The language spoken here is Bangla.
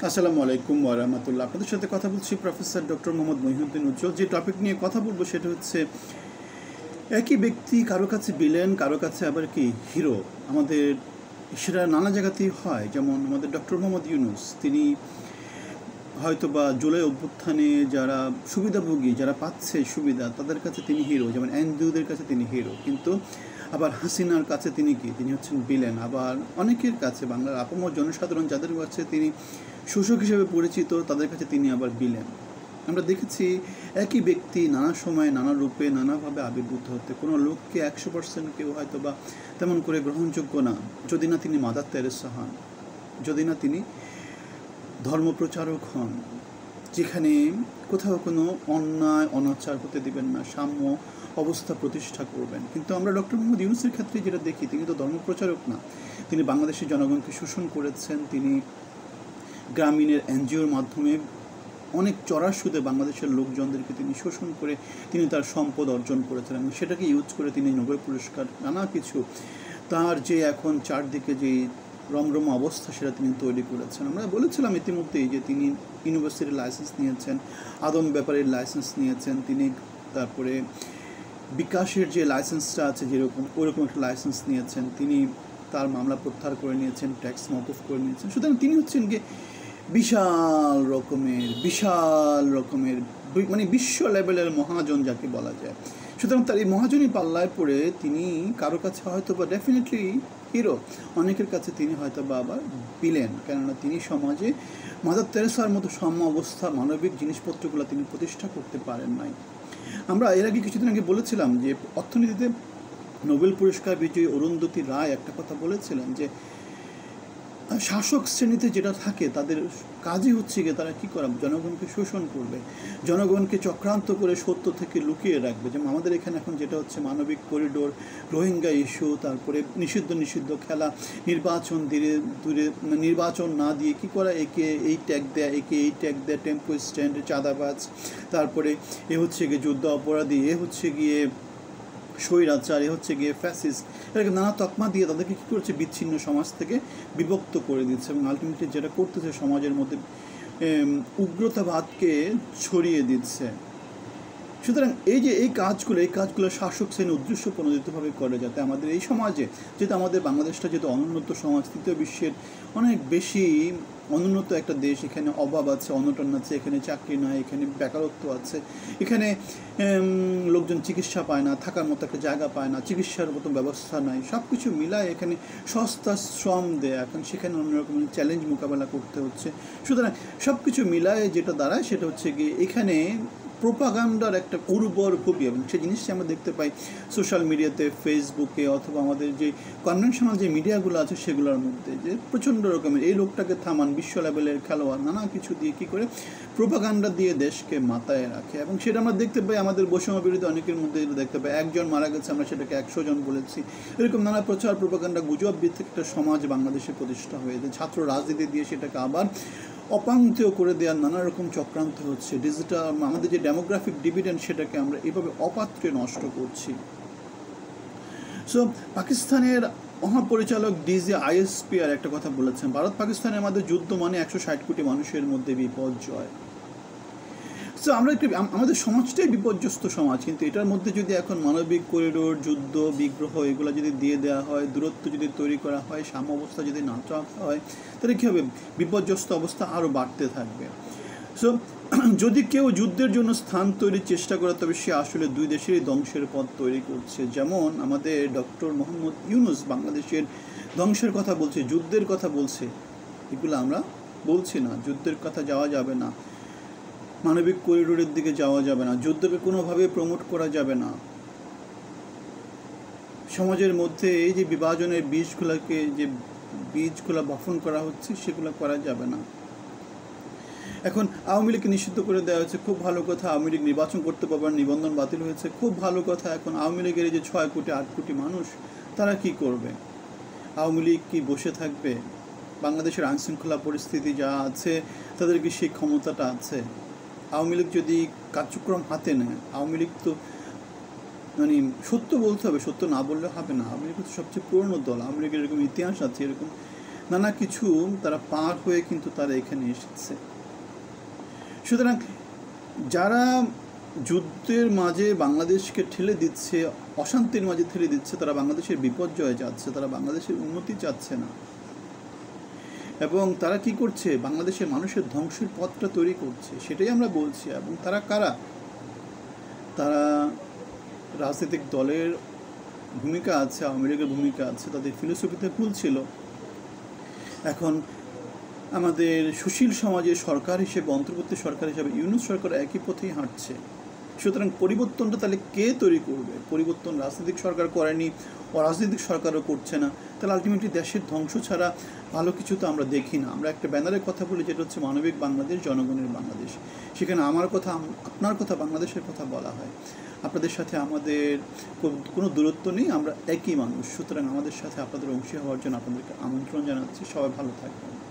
আসসালামু আলাইকুম ওয়া রাহমাতুল্লাহ। আপনাদের সাথে কথা বলছি প্রফেসর ডক্টর মোহাম্মদ মহিউদ্দিন উজ্জ্বল। যে টপিক নিয়ে কথা বলবো সেটা হচ্ছে একই ব্যক্তি কারো কাছে ভিলেন, কারো কাছে আবার কি হিরো। আমাদের সেটা নানা জায়গাতেই হয়। যেমন আমাদের ডক্টর মোহাম্মদ ইউনূস, তিনি হয়তো বা জুলাই অভ্যুত্থানে যারা সুবিধাভোগী, যারা পাচ্ছে সুবিধা, তাদের কাছে তিনি হিরো। যেমন এনজিওদের কাছে তিনি হিরো, কিন্তু আবার হাসিনার কাছে তিনি কি, তিনি হচ্ছেন ভিলেন। আবার অনেকের কাছে, বাংলার আপামর জনসাধারণ যাদের কাছে তিনি শোষক হিসেবে পরিচিত, তাদের কাছে তিনি আবার ভিলেন। আমরা দেখেছি একই ব্যক্তি নানা সময়ে, নানা রূপে, নানাভাবে আবির্ভূত হতে। কোনো লোককে 100% কেউ হয়তো বা তেমন করে গ্রহণযোগ্য না, যদি না তিনি মাদার তেরেসা হন, যদি না তিনি ধর্মপ্রচারক হন, যেখানে কোথাও কোনো অন্যায় অনাচার হতে দিবেন না, সাম্য অবস্থা প্রতিষ্ঠা করবেন। কিন্তু আমরা ডক্টর মোহাম্মদ ইউনূসের ক্ষেত্রে যেটা দেখি, তিনি তো ধর্মপ্রচারক না, তিনি বাংলাদেশের জনগণকে শোষণ করেছেন। তিনি গ্রামীণের এনজিওর মাধ্যমে অনেক চড়া সুদে বাংলাদেশের লোকজনদেরকে তিনি শোষণ করে তিনি তার সম্পদ অর্জন করেছেন, এবং সেটাকে ইউজ করে তিনি নোবেল পুরস্কার, নানা কিছু, তার যে এখন চারদিকে যে রমরম অবস্থা সেটা তিনি তৈরি করেছেন। আমরা বলেছিলাম ইতিমধ্যেই যে তিনি ইউনিভার্সিটির লাইসেন্স নিয়েছেন, আদম ব্যাপারের লাইসেন্স নিয়েছেন, তিনি তারপরে বিকাশের যে লাইসেন্সটা আছে যেরকম, ওরকম একটা লাইসেন্স নিয়েছেন। তিনি তার মামলা প্রত্যাহার করে নিয়েছেন, ট্যাক্স মওকুফ করে নিয়েছেন। সুতরাং তিনি হচ্ছেন গিয়ে বিশাল রকমের মানে বিশ্ব লেভেলের মহাজন যাকে বলা যায়। সুতরাং তার এই মহাজনী পাল্লায় পড়ে তিনি কারো কাছে হয়তো বা ডেফিনেটলি হিরো, অনেকের কাছে তিনি হয়তো বা আবার ভিলেন। কেননা তিনি সমাজে মাদার তেরেসার মতো সাম্য অবস্থা, মানবিক জিনিসপত্রগুলো তিনি প্রতিষ্ঠা করতে পারেন নাই। আমরা এর আগে কিছুদিন আগে বলেছিলাম যে অর্থনীতিতে নোবেল পুরস্কার বিজয়ী অরুন্ধতী রায় একটা কথা বলেছিলেন যে শাসক শ্রেণীতে যেটা থাকে তাদের কাজই হচ্ছে গিয়ে তারা কী করা, জনগণকে শোষণ করবে, জনগণকে চক্রান্ত করে সত্য থেকে লুকিয়ে রাখবে। যেমন আমাদের এখানে এখন যেটা হচ্ছে মানবিক করিডোর, রোহিঙ্গা ইস্যু, তারপরে নিষিদ্ধ খেলা, নির্বাচন দূরে নির্বাচন না দিয়ে কী করা, একে এই ট্যাগ দেয়া, একে এই ট্যাগ দেয়া, টেম্পো স্ট্যান্ড, চাঁদাবাজ, তারপরে এ হচ্ছে গিয়ে যুদ্ধ অপরাধী, এ হচ্ছে গিয়ে স্বৈরাচার, এ হচ্ছে গিয়ে ফ্যাসিস্ট, এটাকে নানা তকমা দিয়ে তাদেরকে কী করছে, বিচ্ছিন্ন সমাজ থেকে বিভক্ত করে দিচ্ছে, এবং আলটিমেটলি যেটা করতেছে সমাজের মধ্যে উগ্রতাবাদকে ছড়িয়ে দিচ্ছে। সুতরাং এই কাজগুলো শাসক শ্রেণী উদ্দেশ্য প্রণোদিতভাবে করে, যাতে আমাদের এই সমাজে, যেহেতু আমাদের বাংলাদেশটা যেহেতু অনুন্নত সমাজ, তৃতীয় বিশ্বের অনেক বেশি অনুন্নত একটা দেশ, এখানে অভাব আছে, অনটন আছে, এখানে চাকরি নাই, এখানে বেকারত্ব আছে, এখানে লোকজন চিকিৎসা পায় না, থাকার মতো একটা জায়গা পায় না, চিকিৎসার মতো ব্যবস্থা নাই, সব কিছু মিলায় এখানে সস্তা শ্রম দেয়, এখন সেখানে অন্যরকম চ্যালেঞ্জ মোকাবেলা করতে হচ্ছে। সুতরাং সব কিছু মিলায় যেটা দাঁড়ায় সেটা হচ্ছে গিয়ে এখানে প্রোপাগান্ডার একটা উর্বর ভূমি, এবং সেই জিনিসটা আমরা দেখতে পাই সোশ্যাল মিডিয়াতে, ফেসবুকে, অথবা আমাদের যে কনভেনশনাল যে মিডিয়াগুলো আছে সেগুলোর মধ্যে, যে প্রচণ্ড রকমের এই লোকটাকে থামান, বিশ্ব লেভেলের খেলোয়াড়, নানা কিছু দিয়ে কী করে প্রোপাগান্ডা দিয়ে দেশকে মাথায় রাখে। এবং সেটা আমরা দেখতে পাই আমাদের বৈষম্য বিরোধী অনেকের মধ্যে দেখতে পাই, একজন মারা গেছে আমরা সেটাকে 100 জন বলেছি, এরকম নানা প্রচার, প্রোপাগান্ডা, গুজব ভিত্তিক একটা সমাজ বাংলাদেশে প্রতিষ্ঠা হয়েছে। ছাত্র রাজনীতি দিয়ে সেটাকে আবার অপাঙ্ক্তেয় করে দেওয়ার নানা রকম চক্রান্ত হচ্ছে। ডিজিটাল আমাদের যে ডেমোগ্রাফিক ডিভিডেন্ড, সেটাকে আমরা এভাবে অপাত্রে নষ্ট করছি। সো পাকিস্তানের মহাপরিচালক ডিজি আইএসপিআর একটা কথা বলেছেন, ভারত পাকিস্তানের মধ্যে যুদ্ধ মানে 160 কোটি মানুষের মধ্যে বিপর্যয়। সো আমরা আমাদের সমাজটাই বিপর্যস্ত সমাজ, কিন্তু এটার মধ্যে যদি এখন মানবিক করিডোর, যুদ্ধ বিগ্রহ, এগুলো যদি দিয়ে দেওয়া হয়, দূরত্ব যদি তৈরি করা হয়, সাম্য অবস্থা যদি না রাখা হয়, তাহলে কী হবে, বিপর্যস্ত অবস্থা আরও বাড়তে থাকবে। সো যদি কেউ যুদ্ধের জন্য স্থান তৈরির চেষ্টা করে, তবে সে আসলে দুই দেশেরই ধ্বংসের পথ তৈরি করছে। যেমন আমাদের ডক্টর মোহাম্মদ ইউনূস বাংলাদেশের ধ্বংসের কথা বলছে, যুদ্ধের কথা বলছে, এগুলো আমরা বলছি না। যুদ্ধের কথা যাওয়া যাবে না, মানবিক করিডোরের দিকে যাওয়া যাবে না, যুদ্ধকে কোনোভাবে প্রমোট করা যাবে না। সমাজের মধ্যে এই যে বিভাজনের বীজগুলো বপন করা হচ্ছে, সেগুলো করা যাবে না। এখন আওয়ামী লীগকে নিষিদ্ধ করে দেওয়া হয়েছে, খুব ভালো কথা। আওয়ামী লীগ নির্বাচন করতে পারবেন, নিবন্ধন বাতিল হয়েছে, খুব ভালো কথা। এখন আওয়ামী লীগের এই যে 6 কোটি 8 কোটি মানুষ, তারা কি করবে? আওয়ামী লীগ কি বসে থাকবে? বাংলাদেশের আইনশৃঙ্খলা পরিস্থিতি যা আছে, তাদের কি সেই ক্ষমতাটা আছে? আওয়ামী লীগ যদি কার্যক্রম হাতে নেয়, আওয়ামী লীগ তো মানে সত্য বলতে হবে, সত্য না বললে হবে না। আওয়ামী লীগ হচ্ছে সবচেয়ে পুরনো দল, আওয়ামী লীগের এরকম ইতিহাস আছে, এরকম নানা কিছু তারা পার হয়ে কিন্তু তারা এখানে এসেছে। সুতরাং যারা যুদ্ধের মাঝে বাংলাদেশকে ঠেলে দিচ্ছে, অশান্তির মাঝে ঠেলে দিচ্ছে, তারা বাংলাদেশের বিপর্যয় চাচ্ছে, তারা বাংলাদেশের উন্নতি চাচ্ছে না। এবং তারা কি করছে? বাংলাদেশের মানুষের ধ্বংসের পথটা তৈরি করছে, সেটাই আমরা বলছি। এবং তারা কারা? তারা রাজনৈতিক দলের ভূমিকা আছে, আওয়ামী লীগের ভূমিকা আছে, তাদের ফিলোসফিতে ভুল ছিল। এখন আমাদের সুশীল সমাজের সরকার হিসেবে, অন্তর্বর্তী সরকার হিসেবে ইউনূস সরকার একই পথেই হাঁটছে। সুতরাং পরিবর্তনটা তাহলে কে তৈরি করবে? পরিবর্তন রাজনৈতিক সরকার করেনি, অরাজনৈতিক সরকারও করছে না, তাহলে আলটিমেটলি দেশের ধ্বংস ছাড়া ভালো কিছু তো আমরা দেখি না। আমরা একটা ব্যানারের কথা বলি, যেটা হচ্ছে মানবিক বাংলাদেশ, জনগণের বাংলাদেশ। সেখানে আমার কথা, আপনার কথা, বাংলাদেশের কথা বলা হয়। আপনাদের সাথে আমাদের কোনো দূরত্ব নেই, আমরা একই মানুষ। সুতরাং আমাদের সাথে আপনাদের অংশী হওয়ার জন্য আপনাদেরকে আমন্ত্রণ জানাচ্ছি। সবাই ভালো থাকবেন।